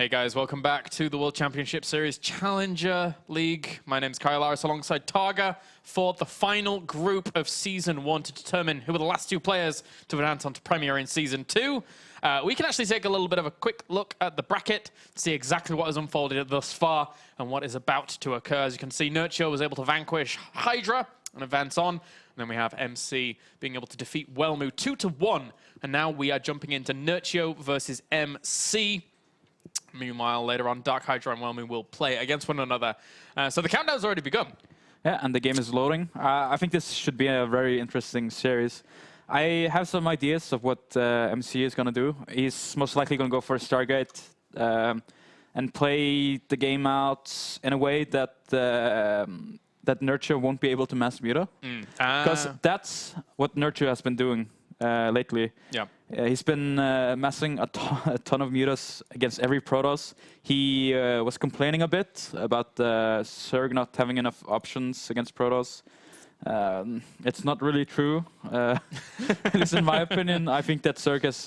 Hey guys, welcome back to the World Championship Series Challenger League. My name's Kyle Aris alongside Targa for the final group of Season 1 to determine who were the last two players to advance onto Premier in Season 2. We can actually take a little bit of a quick look at the bracket, see exactly what has unfolded thus far and what is about to occur. As you can see, Nerchio was able to vanquish Hydra and advance on. And then we have MC being able to defeat Wellmu 2-1. And now we are jumping into Nerchio versus MC. Meanwhile, later on, Dark Hydra and Wellmu will play against one another. So the countdown's already begun. Yeah, and the game is loading. I think this should be a very interesting series. I have some ideas of what MC is going to do. He's most likely going to go for a Stargate and play the game out in a way that that Nerchio won't be able to mass Muta. Because that's what Nerchio has been doing lately. Yeah. He's been massing a ton of Mutas against every Protoss. He was complaining a bit about Zerg not having enough options against Protoss. It's not really true. At least in my opinion, I think that Zerg has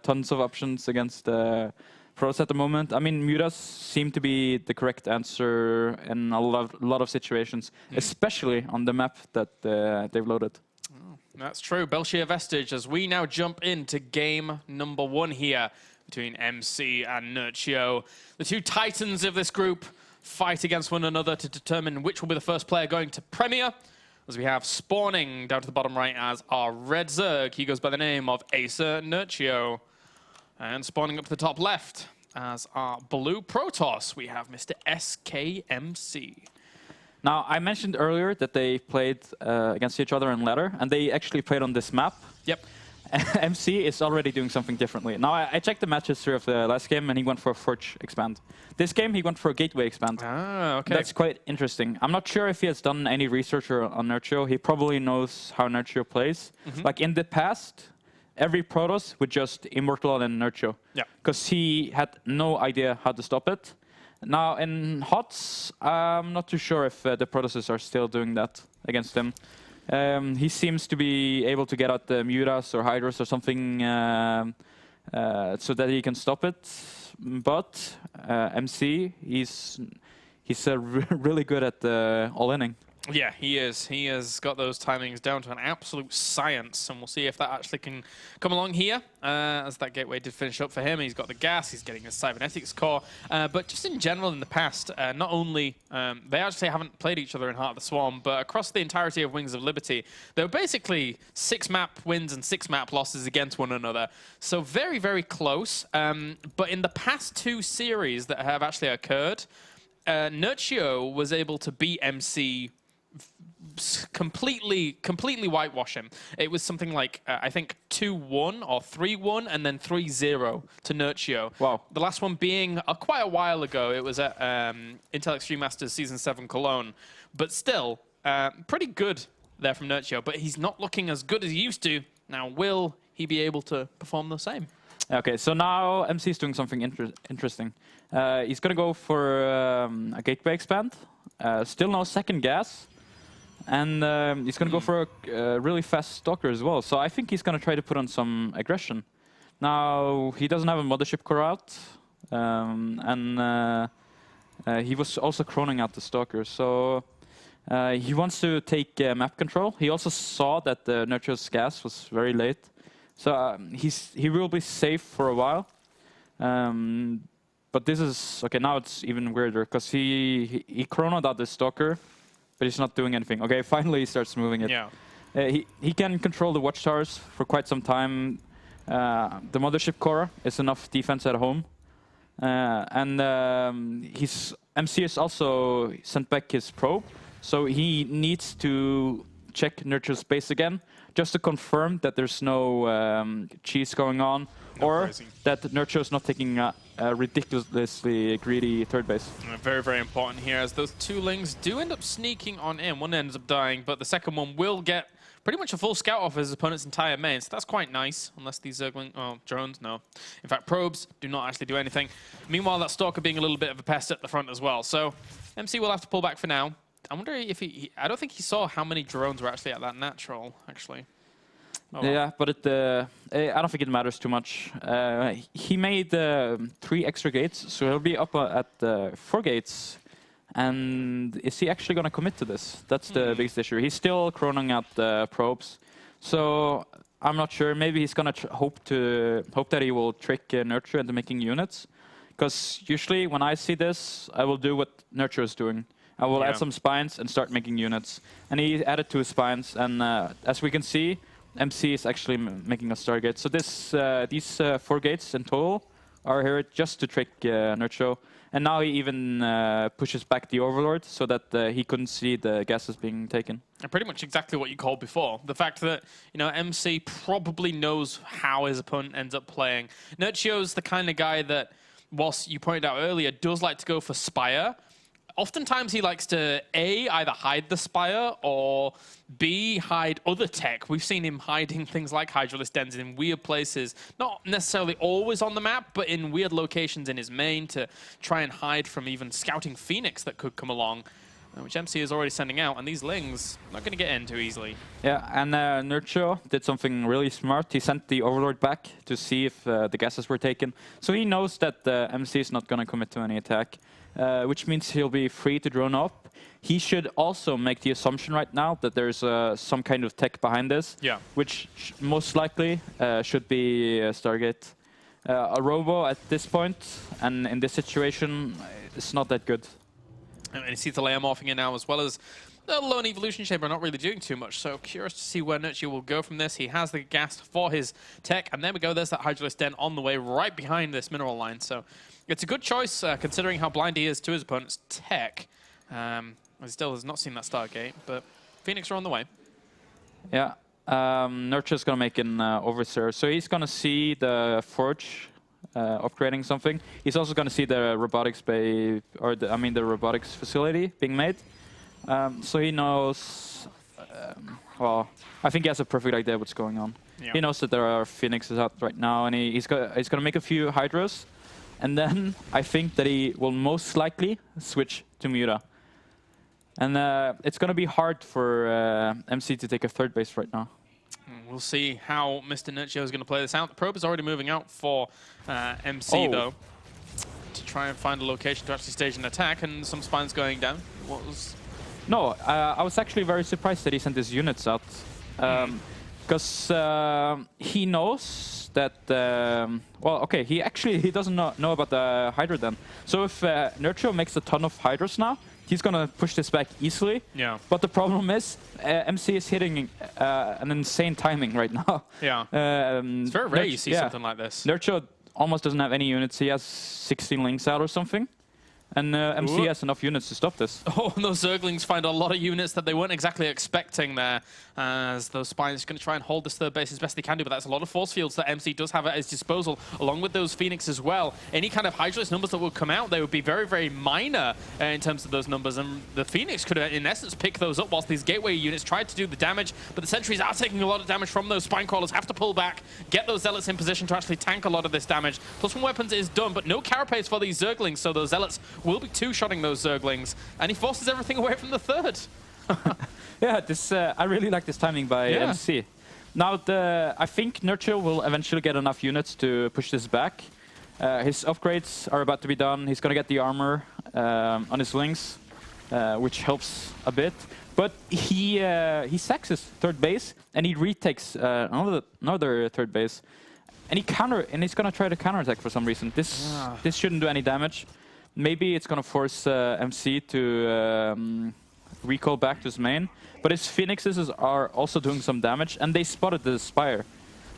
tons of options against Protoss at the moment. I mean, Mutas seem to be the correct answer in a lot of situations, especially on the map that they've loaded. That's true. Belshir Vestige, as we now jump into game number 1 here between MC and Nerchio. The two titans of this group fight against one another to determine which will be the first player going to Premier. As we have spawning down to the bottom right as our red Zerg. He goes by the name of Acer Nerchio. And spawning up to the top left as our blue Protoss, we have Mr. SKMC. Now, I mentioned earlier that they played against each other in ladder, and they actually played on this map. Yep. MC is already doing something differently. Now, I checked the match history of the last game, and he went for a Forge expand. This game, he went for a Gateway expand. Ah, okay. That's quite interesting. I'm not sure if he has done any research on Nerchio. He probably knows how Nerchio plays. Like in the past, every Protoss would just Immortal and Nerchio. Yeah. Because he had no idea how to stop it. Now, in HOTS, I'm not too sure if the Protosses are still doing that against him. He seems to be able to get out the Mutas or Hydras or something so that he can stop it. But MC, he's really good at all-inning. Yeah, he is. He has got those timings down to an absolute science, and we'll see if that actually can come along here, as that gateway did finish up for him. He's got the gas, he's getting his cybernetics core, but just in general in the past, not only they actually haven't played each other in Heart of the Swarm, but across the entirety of Wings of Liberty, they were basically 6 map wins and 6 map losses against one another. So very, very close. But in the past 2 series that have actually occurred, Nerchio was able to beat MC completely whitewash him. It was something like, I think 2-1 or 3-1 and then 3-0 to Nerchio. Wow. The last one being quite a while ago. It was at Intel Extreme Masters Season 7 Cologne. But still, pretty good there from Nerchio. But he's not looking as good as he used to. Now, will he be able to perform the same? Okay, so now MC is doing something interesting. He's going to go for a Gateway expand. Still no second gas. And he's going to go for a really fast Stalker as well. So I think he's going to try to put on some aggression. Now, he doesn't have a Mothership core out. He was also chroning out the Stalker. So he wants to take map control. He also saw that the Nerchio's gas was very late. So he will be safe for a while. But this is... Okay, now it's even weirder. Because he chronoed out the Stalker. But he's not doing anything. Okay, finally he starts moving it. Yeah. He can control the watchtowers for quite some time. The Mothership core is enough defense at home. MC is also sent back his probe. So he needs to check Nerchio's base again, just to confirm that there's no cheese going on, or that Nerchio is not taking a ridiculously greedy third base. Very, very important here, as those 2 lings do end up sneaking on in. One ends up dying, but the second one will get pretty much a full scout off his opponent's entire main, so that's quite nice, unless these Zergling... Oh, drones, no. In fact, probes do not actually do anything. Meanwhile, that Stalker being a little bit of a pest at the front as well. So MC will have to pull back for now. I wonder if I don't think he saw how many drones were actually at that natural, actually. Oh, well. Yeah, but I don't think it matters too much. He made 3 extra gates, so he'll be up at 4 gates. And is he actually going to commit to this? That's the biggest issue. He's still chroning out the probes, so I'm not sure. Maybe he's going to hope that he will trick Nerchio into making units. Because usually when I see this, I will do what Nerchio is doing. I will add some spines and start making units. And he added 2 spines, and as we can see, MC is actually making a Stargate. So these 4 gates in total are here just to trick Nerchio. And now he even pushes back the Overlord so that he couldn't see the gases being taken. And pretty much exactly what you called before. The fact that, MC probably knows how his opponent ends up playing. Nerchio's the kind of guy that, whilst you pointed out earlier, does like to go for Spire. Oftentimes he likes to, A, either hide the Spire, or B, hide other tech. We've seen him hiding things like Hydralisk Dens in weird places, not necessarily always on the map, but in weird locations in his main to try and hide from even scouting Phoenix that could come along, which MC is already sending out, and these Lings not going to get in too easily. Yeah, and Nerchio did something really smart. He sent the Overlord back to see if the gases were taken. So he knows that MC is not going to commit to any attack. Which means he'll be free to drone up. He should also make the assumption right now that there's some kind of tech behind this, which most likely should be Stargate. A Robo at this point, and in this situation, it's not that good. And you see the layer morphing in now, as well as the Lone Evolution Chamber not really doing too much. So curious to see where Nerchio will go from this. He has the gas for his tech, and there we go. There's that Hydralisk Den on the way right behind this mineral line. So it's a good choice, considering how blind he is to his opponent's tech. He still has not seen that Stargate, but Phoenix are on the way. Yeah, Nerchio's going to make an Overseer. So he's going to see the Forge upgrading something. He's also going to see the robotics bay, or the robotics facility being made. So he knows, well, I think he has a perfect idea what's going on. Yeah. He knows that there are Phoenixes out right now, and he's going to make a few Hydras. And then I think that he will most likely switch to Muta. And it's going to be hard for MC to take a 3rd base right now. We'll see how Mr. Nerchio is going to play this out. The probe is already moving out for MC, though, to try and find a location to actually stage an attack, and some spines going down. What was... No, I was actually very surprised that he sent his units out. Because he knows that, well, okay, he doesn't know about the Hydra then. So if Nerchio makes a ton of Hydras now, he's going to push this back easily. Yeah. But the problem is, MC is hitting an insane timing right now. Yeah. It's very rare you see something like this. Nerchio almost doesn't have any units. He has 16 links out or something. And MC has enough units to stop this. Oh, and those Zerglings find a lot of units that they weren't exactly expecting there, as those Spines are going to try and hold this 3rd base as best they can do, but that's a lot of force fields that MC does have at his disposal, along with those Phoenix as well. Any kind of Hydralisk numbers that would come out, they would be very, very minor in terms of those numbers, and the Phoenix could, in essence, pick those up whilst these Gateway units tried to do the damage, but the Sentries are taking a lot of damage from those Spine Crawlers, have to pull back, get those Zealots in position to actually tank a lot of this damage. Plus 1 weapons is done, but no Carapace for these Zerglings, so those Zealots will be 2-shotting those Zerglings, and he forces everything away from the 3rd. Yeah, this I really like this timing by MC. Now, I think Nerchio will eventually get enough units to push this back. His upgrades are about to be done. He's going to get the armor on his Lings, which helps a bit. But he sacks his 3rd base, and he retakes another 3rd base. And he's going to try to counterattack for some reason. This shouldn't do any damage. Maybe it's going to force MC to recall back to his main. But his Phoenixes are also doing some damage, and they spotted the Spire.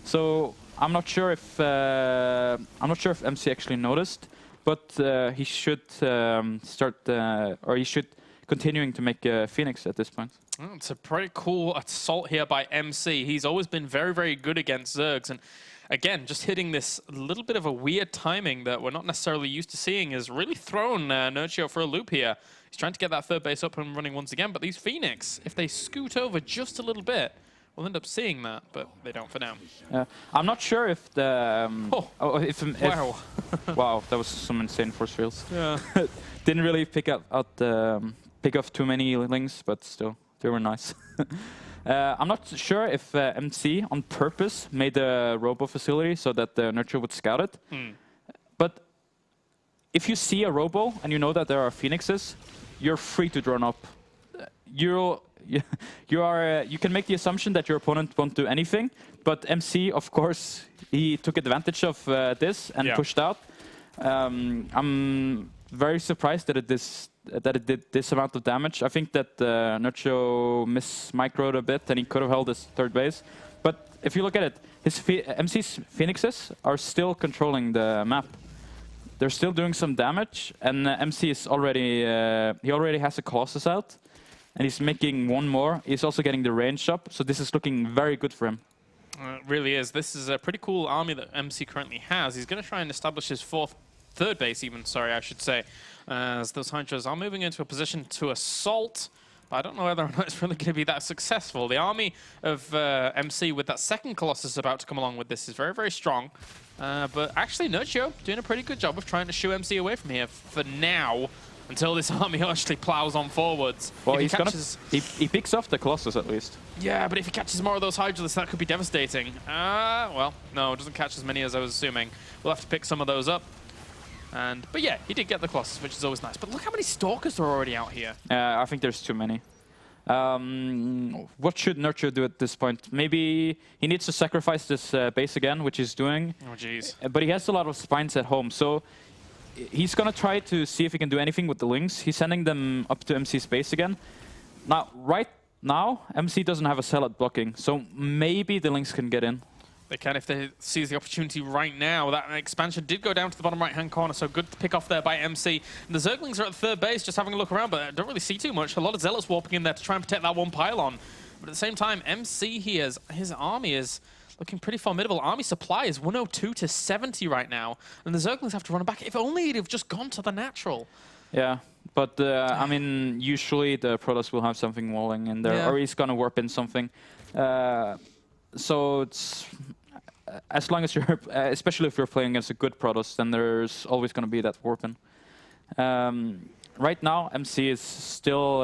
So I'm not sure if MC actually noticed, but he should he should continuing to make Phoenix at this point. It's a pretty cool assault here by MC. He's always been very, very good against Zergs, and again, just hitting this little bit of a weird timing that we're not necessarily used to seeing has really thrown Nerchio for a loop here. He's trying to get that 3rd base up and running once again, but these Phoenix, if they scoot over just a little bit, we'll end up seeing that, but they don't for now. I'm not sure if the... wow. Wow, that was some insane force fields. Yeah. Didn't really pick off too many Lings, but still, they were nice. I'm not sure if MC on purpose made the robo facility so that the Nerchio would scout it. But if you see a robo and you know that there are phoenixes, you're free to drone up. You can make the assumption that your opponent won't do anything, but MC, of course, he took advantage of this and pushed out. I'm very surprised that it did this amount of damage. I think that Nerchio mismicroed a bit and he could have held his third base. But if you look at it, MC's phoenixes are still controlling the map. They're still doing some damage, and MC is already he already has a Colossus out, and he's making one more. He's also getting the range up, so this is looking very good for him. It really is. This is a pretty cool army that MC currently has. He's going to try and establish his third base even, sorry, I should say, as those Hydras are moving into a position to assault. But I don't know whether or not it's really going to be that successful. The army of MC with that second Colossus about to come along with this is very, very strong. But actually, Nerchio doing a pretty good job of trying to shoo MC away from here for now, until this army actually plows on forwards. Well, he picks off the Colossus at least. Yeah, but if he catches more of those Hydras, that could be devastating. Well, no, it doesn't catch as many as I was assuming. We'll have to pick some of those up. But yeah, he did get the Colossus, which is always nice. But look how many Stalkers are already out here. I think there's too many. What should Nerchio do at this point? Maybe he needs to sacrifice this base again, which he's doing. Oh, jeez. But he has a lot of spines at home, so he's going to try to see if he can do anything with the Lynx. He's sending them up to MC's base again. Now, right now, MC doesn't have a Zealot blocking, so maybe the Lynx can get in. They can if they seize the opportunity right now. That expansion did go down to the bottom right-hand corner, so good pick off there by MC. And the Zerglings are at the third base, just having a look around, but I don't really see too much. A lot of Zealots warping in there to try and protect that one pylon. But at the same time, MC here, his army is looking pretty formidable. Army supply is 102 to 70 right now, and the Zerglings have to run back. If only he'd have just gone to the natural. Yeah, but I mean, usually the Protoss will have something walling in there, or he's gonna warp in something. So it's as long as you're, especially if you're playing against a good Protoss, then there's always going to be that warping. Right now, MC is still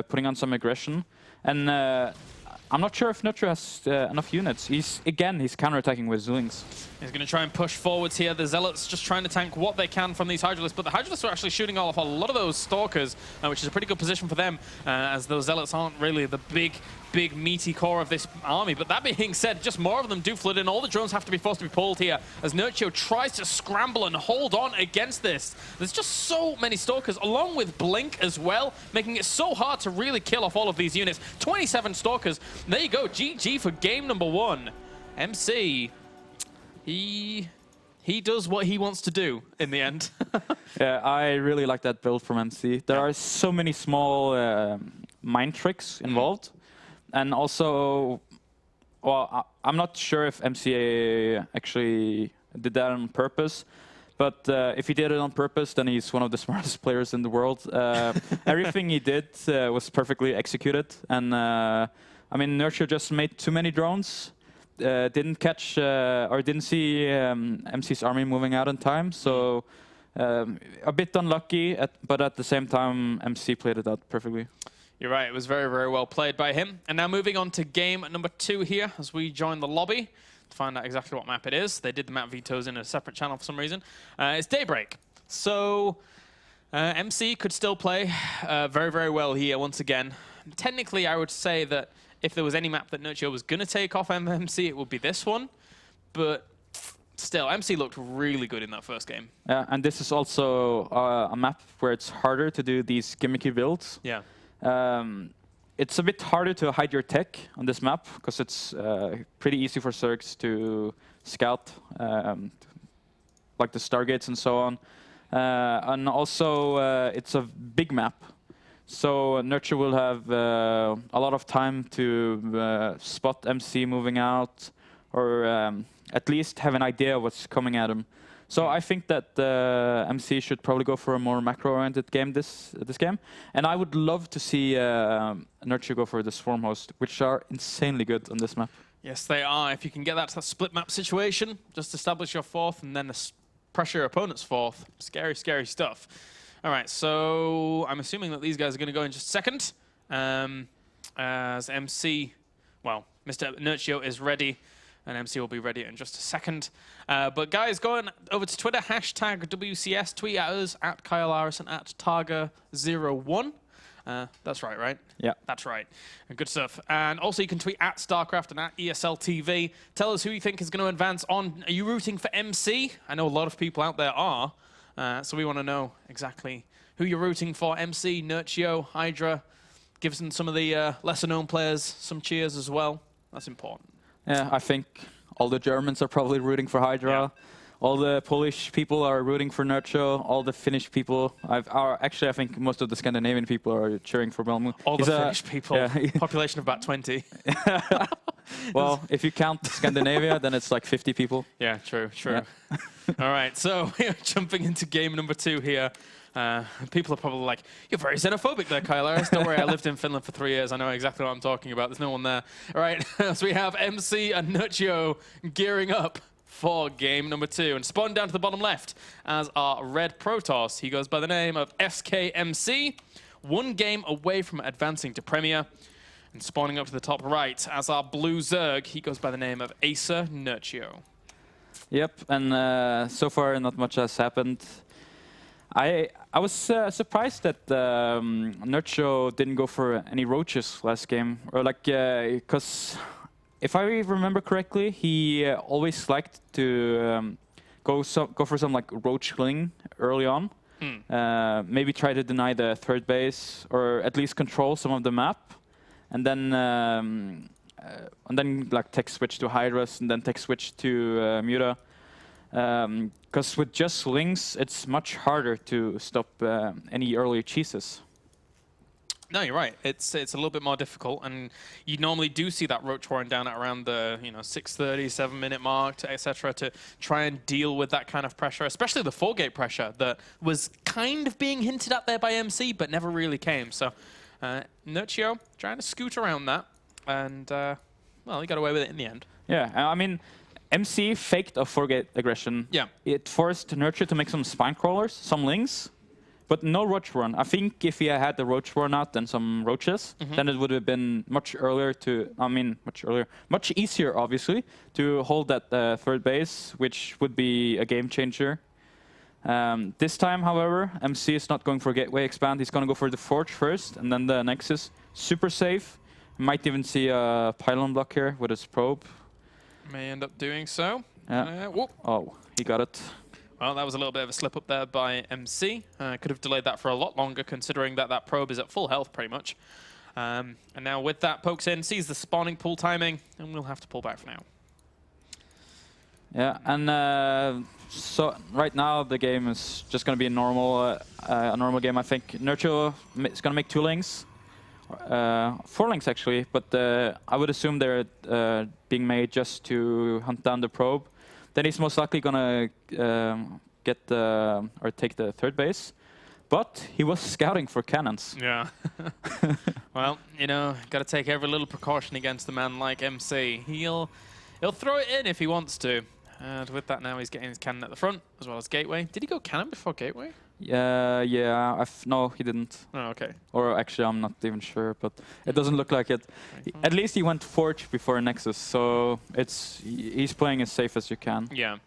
putting on some aggression, and I'm not sure if Nerchio has enough units. He's counterattacking with Zulings. He's going to try and push forwards here. The Zealots just trying to tank what they can from these Hydralisks, but the Hydralisks are actually shooting off a lot of those Stalkers, which is a pretty good position for them, as those Zealots aren't really the big meaty core of this army. But that being said, just more of them do flood in. All the drones have to be forced to be pulled here as Nerchio tries to scramble and hold on against this. There's just so many Stalkers, along with Blink as well, making it so hard to really kill off all of these units. 27 Stalkers. There you go. GG for game number 1. MC, he does what he wants to do in the end. Yeah, I really like that build from MC. There are so many small mind tricks involved. And also, well, I'm not sure if MC actually did that on purpose, but if he did it on purpose, then he's one of the smartest players in the world. Everything he did was perfectly executed, and I mean, Nerchio just made too many drones, didn't catch or didn't see MC's army moving out in time, so a bit unlucky, but at the same time, MC played it out perfectly. You're right, it was very, very well played by him. And now moving on to game number 2 here as we join the lobby to find out exactly what map it is. They did the map vetoes in a separate channel for some reason. It's Daybreak. So MC could still play very, very well here once again. Technically, I would say that if there was any map that Nerchio was going to take off MC, it would be this one. But still, MC looked really good in that first game. Yeah, and this is also a map where it's harder to do these gimmicky builds. Yeah. It's a bit harder to hide your tech on this map because it's pretty easy for Zergs to scout, like the Stargates and so on. And also, it's a big map. So Nerchio will have a lot of time to spot MC moving out, or at least have an idea what's coming at him. So I think that MC should probably go for a more macro-oriented game this game. And I would love to see Nerchio go for the Swarm Host, which are insanely good on this map. Yes, they are. If you can get that to that split map situation, just establish your 4th and then pressure your opponent's 4th. Scary, scary stuff. All right, so I'm assuming that these guys are going to go in just a second, as MC well, Mr. Nerchio is ready, and MC will be ready in just a second. But guys, going over to Twitter, hashtag WCS, tweet at us, at Kyle Arison, at Targa01. That's right? Yeah. That's right. Good stuff. And also you can tweet at StarCraft and at ESL TV. Tell us who you think is going to advance on. Are you rooting for MC? I know a lot of people out there are. So we want to know exactly who you're rooting for. MC, Nerchio, Hydra. Give us some of the lesser-known players some cheers as well. That's important. Yeah, I think all the Germans are probably rooting for Hydra. Yeah. All the Polish people are rooting for Nerchio. All the Finnish people, actually, I think most of the Scandinavian people are cheering for Malmö. All the Finnish people, yeah. Population of about 20. Well, if you count Scandinavia, then it's like 50 people. Yeah, true. Yeah. All right, so we're jumping into game number 2 here. People are probably like, you're very xenophobic there, Kyle Arison. Don't worry, I lived in Finland for 3 years. I know exactly what I'm talking about. There's no one there. All right, so we have MC and Nerchio gearing up for game number 2. And spawn down to the bottom left as our red Protoss. He goes by the name of SKMC. 1 game away from advancing to Premier. And spawning up to the top right as our blue Zerg. He goes by the name of Acer Nerchio. Yep, and so far not much has happened. I was surprised that Nerchio didn't go for any roaches last game, or like because if I remember correctly, he always liked to go for some like roach killing early on. Maybe try to deny the third base, or at least control some of the map, and then like tech switch to Hydras, and then tech switch to Muta. Because with just Lings, it's much harder to stop any early cheeses. No, you're right. It's a little bit more difficult, and you normally do see that roach warren down at around the 6:30, 7-minute mark, etc., to try and deal with that kind of pressure, especially the 4-gate pressure that was kind of being hinted at there by MC, but never really came. So Nerchio trying to scoot around that, and well, he got away with it in the end. Yeah, I mean, MC faked a 4-gate aggression. Yeah. It forced Nerchio to make some spine crawlers, some Lings, but no roach run. I think if he had the roach run out and some roaches, then it would have been much easier, obviously, to hold that third base, which would be a game changer. This time, however, MC is not going for gateway expand. He's going to go for the Forge first, and then the Nexus. Super safe. Might even see a pylon block here with his probe. May end up doing so. Yeah. Oh, he got it. Well, that was a little bit of a slip up there by MC. Could have delayed that for a lot longer, considering that probe is at full health, pretty much. And now with that, pokes in, sees the spawning pool timing, and we'll have to pull back for now. Yeah, and so right now the game is just going to be a normal game, I think. Nerchio is going to make 2 Lings. 4 Lings, actually, but I would assume they're being made just to hunt down the probe. Then he's most likely gonna take the third base, but he was scouting for cannons. Yeah. Well, got to take every little precaution against a man like MC. He'll throw it in if he wants to. And with that now, he's getting his cannon at the front as well as gateway. Did he go cannon before gateway? Yeah. No, he didn't. Oh, okay. Or actually, I'm not even sure, but it doesn't look like it. At least he went Forge before Nexus, so he's playing as safe as you can. Yeah.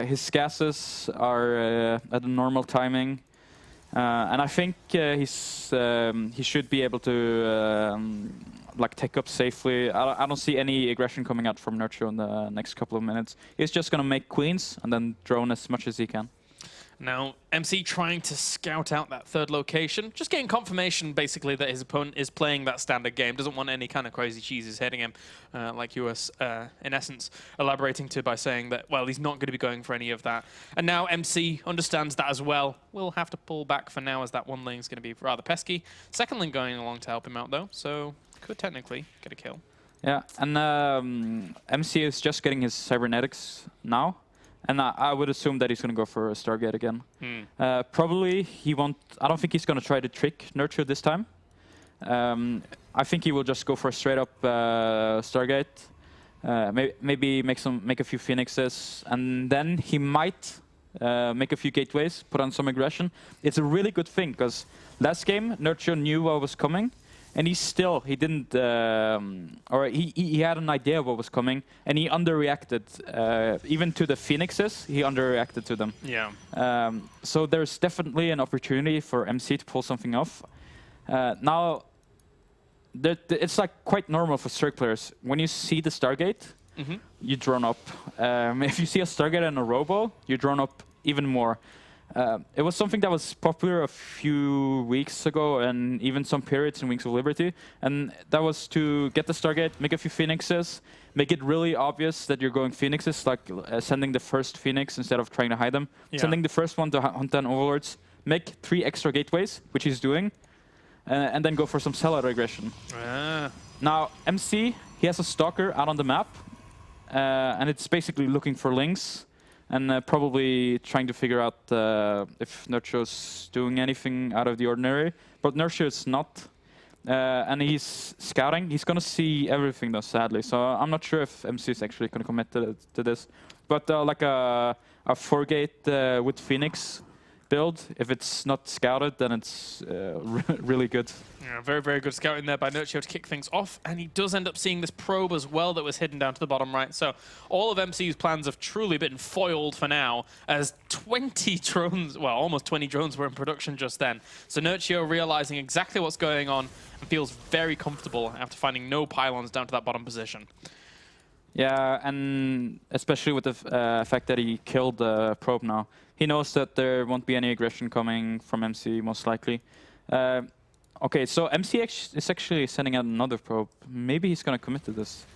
His gases are at a normal timing, and I think he should be able to take up safely. I don't see any aggression coming out from Nerchio in the next couple of minutes. He's just going to make queens and then drone as much as he can. Now, MC trying to scout out that third location, just getting confirmation, basically, that his opponent is playing that standard game, doesn't want any kind of crazy cheeses hitting him, like you were, in essence, elaborating to by saying that, well, he's not going to be going for any of that. And now MC understands that as well. We'll have to pull back for now, as that 1 lane is going to be rather pesky. Second lane going along to help him out, though, so could technically get a kill. Yeah, and MC is just getting his cybernetics now. And I would assume that he's going to go for a Stargate again. Probably he won't. I don't think he's going to try to trick Nerchio this time. I think he will just go for a straight up Stargate. Maybe make a few Phoenixes, and then he might make a few gateways, put on some aggression. It's a really good thing because last game Nerchio knew what was coming, and he didn't, or he had an idea of what was coming, and he underreacted. Even to the Phoenixes, he underreacted to them. Yeah. So there's definitely an opportunity for MC to pull something off. Now, it's like quite normal for Cirque players. When you see the Stargate, you drone up. If you see a Stargate and a Robo, you drone up even more. It was something that was popular a few weeks ago and even some periods in Wings of Liberty. And that was to get the Stargate, make a few Phoenixes, make it really obvious that you're going Phoenixes, like sending the first Phoenix instead of trying to hide them. Yeah. Sending the first one to hunt down Overlords, make 3 extra gateways, which he's doing, and then go for some sellout aggression. Now, MC, he has a Stalker out on the map, and it's basically looking for links. And probably trying to figure out if Nerchio's doing anything out of the ordinary. But Nerchio is not. And he's scouting. He's going to see everything, though, sadly. So I'm not sure if MC is actually going to commit to this. But like a 4-gate with Phoenix build, if it's not scouted, then it's really good. Yeah, very, very good scouting there by Nerchio to kick things off. And he does end up seeing this probe as well that was hidden down to the bottom right. So all of MC's plans have truly been foiled for now, as 20 drones, well, almost 20 drones were in production just then. So Nerchio realizing exactly what's going on and feels very comfortable after finding no pylons down to that bottom position. Yeah, and especially with the fact that he killed the probe now. He knows that there won't be any aggression coming from MC, most likely. Okay, so MC is actually sending out another probe. Maybe he's going to commit to this.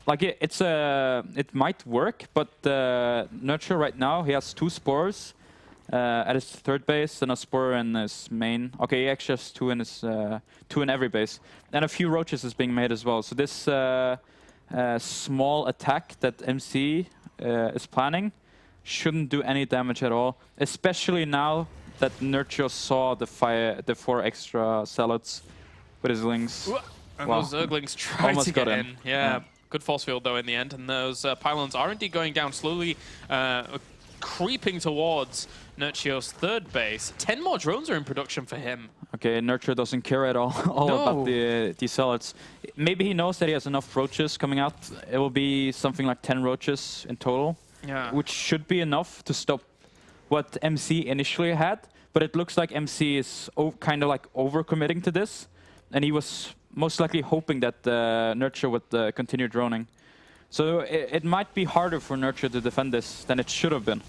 Like it might work, but Nerchio right now, he has 2 spores at his 3rd base and a spore in his main. Okay, he actually has 2 in his 2 in every base, and a few roaches is being made as well. So this small attack that MC is planning shouldn't do any damage at all, especially now that Nerchio saw the 4 extra zealots with his lings. And those Zerglings tried to get in. Yeah, good force field though in the end, and those pylons are indeed going down slowly, creeping towards Nerchio's 3rd base. 10 more drones are in production for him. Okay, Nerchio doesn't care at all about the zealots. Maybe he knows that he has enough roaches coming out. It will be something like 10 roaches in total. Yeah. Which should be enough to stop what MC initially had, but it looks like MC is kind of like overcommitting to this, and he was most likely hoping that Nerchio would continue droning. So it might be harder for Nerchio to defend this than it should have been.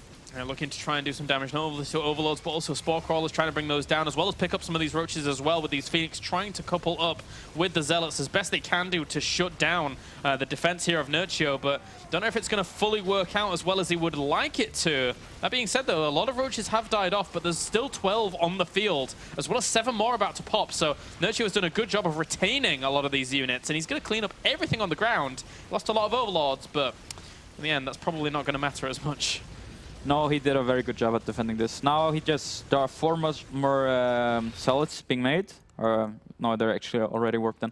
Looking to try and do some damage, not only to Overlords, but also Spore Crawlers, trying to bring those down, as well as pick up some of these Roaches as well, with these Phoenix trying to couple up with the Zealots as best they can do to shut down the defense here of Nerchio, but don't know if it's going to fully work out as well as he would like it to. That being said, though, a lot of Roaches have died off, but there's still 12 on the field, as well as 7 more about to pop, so Nerchio has done a good job of retaining a lot of these units, and he's going to clean up everything on the ground. Lost a lot of Overlords, but in the end, that's probably not going to matter as much. No, he did a very good job at defending this. Now there are 4 more zealots being made. Or no, they're actually already worked on.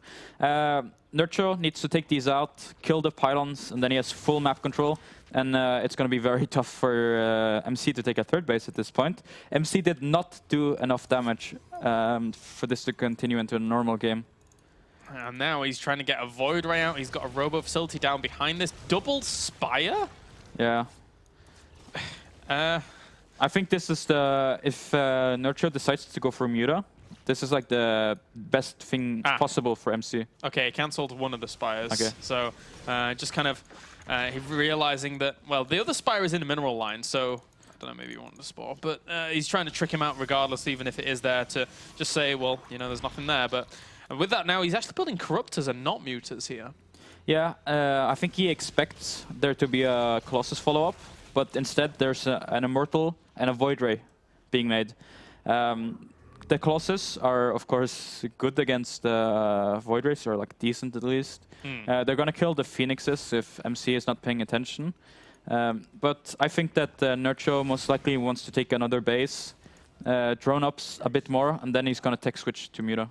Nerchio needs to take these out, kill the pylons, and then he has full map control. And it's going to be very tough for MC to take a 3rd base at this point. MC did not do enough damage for this to continue into a normal game. And now he's trying to get a Void Ray out. He's got a Robo facility down behind this. Double Spire? Yeah. I think this is if Nerchio decides to go for Muta, this is like the best thing possible for MC. Okay, cancelled one of the Spires. Okay. So just kind of realizing that, well, the other Spire is in the mineral line, so I don't know, maybe he wanted to spore. But he's trying to trick him out regardless, even if it is there, to just say, well, you know, there's nothing there. But with that now, he's actually building Corruptors and not Mutas here. Yeah, I think he expects there to be a Colossus follow-up. But instead, there's an Immortal and a Void Ray being made. The Colossus are, of course, good against Void Rays, or like decent at least. They're going to kill the Phoenixes if MC is not paying attention. But I think that Nerchio most likely wants to take another base, drone ups a bit more, and then he's going to tech switch to Muta.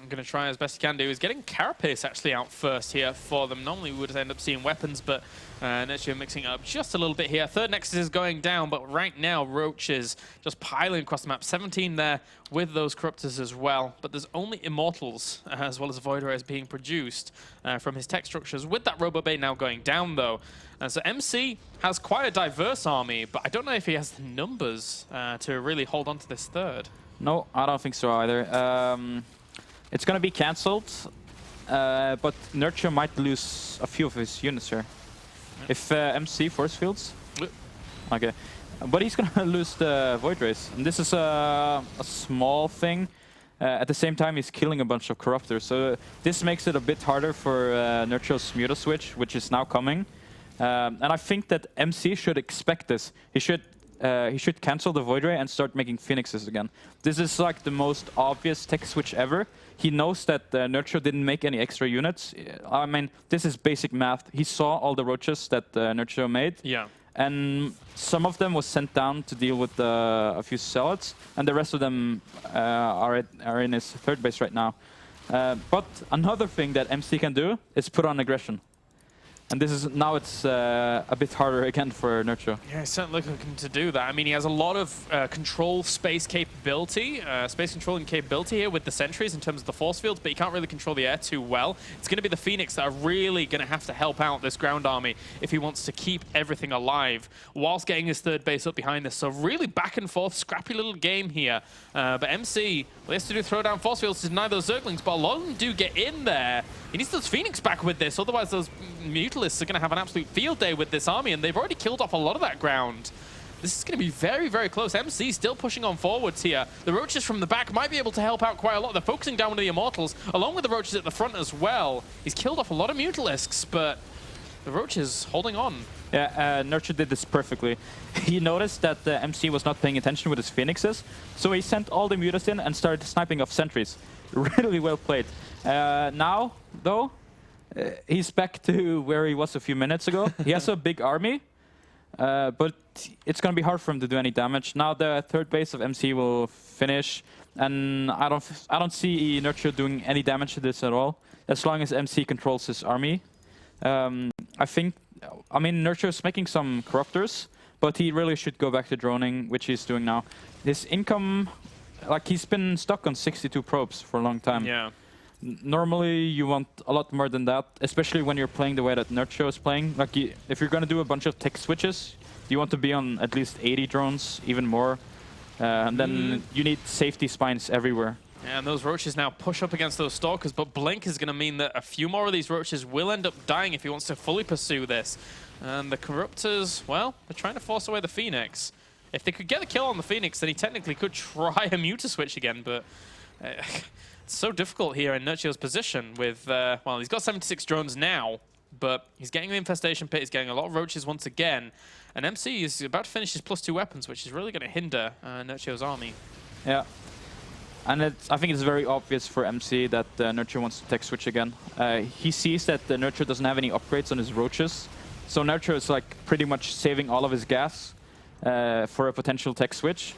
going to try as best he can do. He's getting Carapace actually out first here for them. Normally we would end up seeing weapons, but Nerchio mixing up just a little bit here. Third Nexus is going down, but right now Roaches just piling across the map. 17 there with those Corruptors as well, but there's only Immortals as well as Void Rays being produced from his tech structures. With that Robo Bay now going down though, so MC has quite a diverse army, but I don't know if he has the numbers to really hold on to this third. No, I don't think so either. It's going to be cancelled, but Nerchio might lose a few of his units here. If MC force fields. Okay. But he's going to lose the Void Rays. And this is a small thing. At the same time, he's killing a bunch of Corruptors. So this makes it a bit harder for Nerchio's Muta switch, which is now coming. And I think that MC should expect this. He should cancel the Void Ray and start making Phoenixes again. This is like the most obvious tech switch ever. He knows that Nerchio didn't make any extra units. I mean, this is basic math. He saw all the Roaches that Nerchio made. Yeah. And some of them was sent down to deal with a few Zealots, and the rest of them are in his third base right now. But another thing that MC can do is put on aggression. And this is now it's a bit harder again for Nerchio. Yeah, he's certainly looking to do that. I mean, he has a lot of control space capability, space controlling capability here with the sentries in terms of the force fields, but he can't really control the air too well. It's going to be the Phoenix that are really going to have to help out this ground army if he wants to keep everything alive whilst getting his third base up behind this. So really back and forth, scrappy little game here. But MC, well, he has to do throw down force fields to deny those Zerglings, but a lot of them do get in there. He needs those Phoenix back with this, otherwise those Mutalisks are going to have an absolute field day with this army, and they've already killed off a lot of that ground. This is going to be very, very close. MC still pushing on forwards here. The Roaches from the back might be able to help out quite a lot. They're focusing down with the Immortals, along with the Roaches at the front as well. He's killed off a lot of Mutalisks, but the Roaches holding on. Yeah, Nerchio did this perfectly. He noticed that the MC was not paying attention with his Phoenixes, so he sent all the Mutas in and started sniping off sentries. Really well played. Now, though, he's back to where he was a few minutes ago. He has a big army, but it's going to be hard for him to do any damage. Now the third base of MC will finish, and I don't see Nerchio doing any damage to this at all, as long as MC controls his army. I mean, Nerchio is making some Corruptors, but he really should go back to droning, which he's doing now. His income, like, he's been stuck on 62 probes for a long time. Yeah. Normally, you want a lot more than that, especially when you're playing the way that Nerchio is playing. Like, if you're going to do a bunch of tech switches, you want to be on at least 80 drones, even more. And then you need safety spines everywhere. And those Roaches now push up against those Stalkers, but Blink is going to mean that a few more of these Roaches will end up dying if he wants to fully pursue this. And the Corruptors, well, they're trying to force away the Phoenix. If they could get the kill on the Phoenix, then he technically could try a Muta switch again, but it's so difficult here in Nerchio's position with, well, he's got 76 drones now, but he's getting the Infestation Pit, he's getting a lot of Roaches once again, and MC is about to finish his +2 weapons, which is really going to hinder Nerchio's army. Yeah. And I think it's very obvious for MC that Nerchio wants to tech switch again. He sees that Nerchio doesn't have any upgrades on his Roaches, so Nerchio is like pretty much saving all of his gas for a potential tech switch.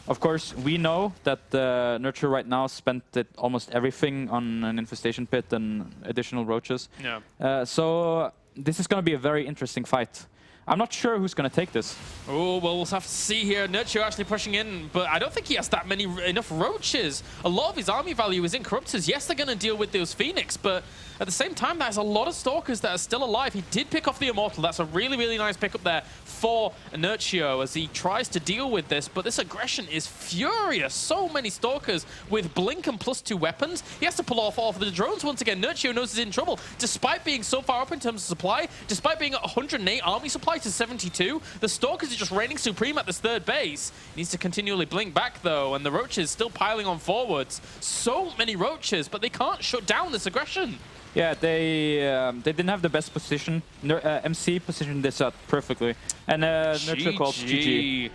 Of course, we know that Nerchio right now spent almost everything on an Infestation Pit and additional Roaches. Yeah. So this is going to be a very interesting fight. I'm not sure who's going to take this. Oh, well, we'll have to see here. Nerchio actually pushing in, but I don't think he has that many enough Roaches. A lot of his army value is in Corruptors. Yes, they're going to deal with those Phoenix, but at the same time, there's a lot of Stalkers that are still alive. He did pick off the Immortal. That's a really, really nice pickup there for Nerchio as he tries to deal with this, but this aggression is furious. So many Stalkers with Blink and +2 weapons. He has to pull off all of the drones once again. Nerchio knows he's in trouble. Despite being so far up in terms of supply, despite being at 108 army supply to 72, the Stalkers are just reigning supreme at this third base. He needs to continually blink back, though, and the Roaches still piling on forwards. So many Roaches, but they can't shut down this aggression. Yeah, they didn't have the best position. MC positioned this up perfectly. And Nerchio called GG.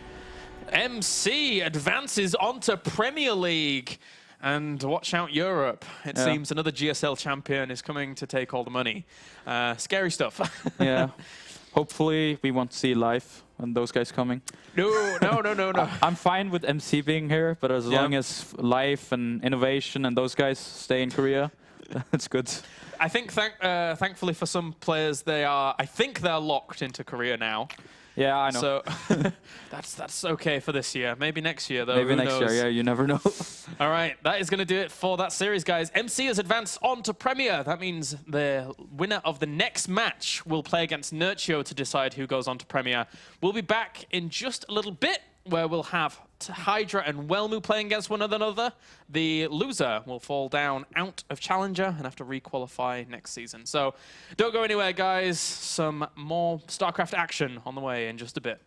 MC advances onto Premier League. And watch out, Europe. It seems another GSL champion is coming to take all the money. Scary stuff. Yeah. Hopefully, we won't see live. when those guys coming. No. I'm fine with MC being here, but as long as Life and Innovation and those guys stay in Korea, that's good. I think thankfully for some players, I think they're locked into Korea now. Yeah, I know. So that's okay for this year. Maybe next year, though. Maybe Who next knows? year, yeah, you never know. All right, that is going to do it for that series, guys. MC has advanced on to Premier. That means the winner of the next match will play against Nerchio to decide who goes on to Premier. We'll be back in just a little bit, where we'll have Hydra and Welmu playing against one another. The loser will fall down out of Challenger and have to re-qualify next season. So don't go anywhere, guys. Some more StarCraft action on the way in just a bit.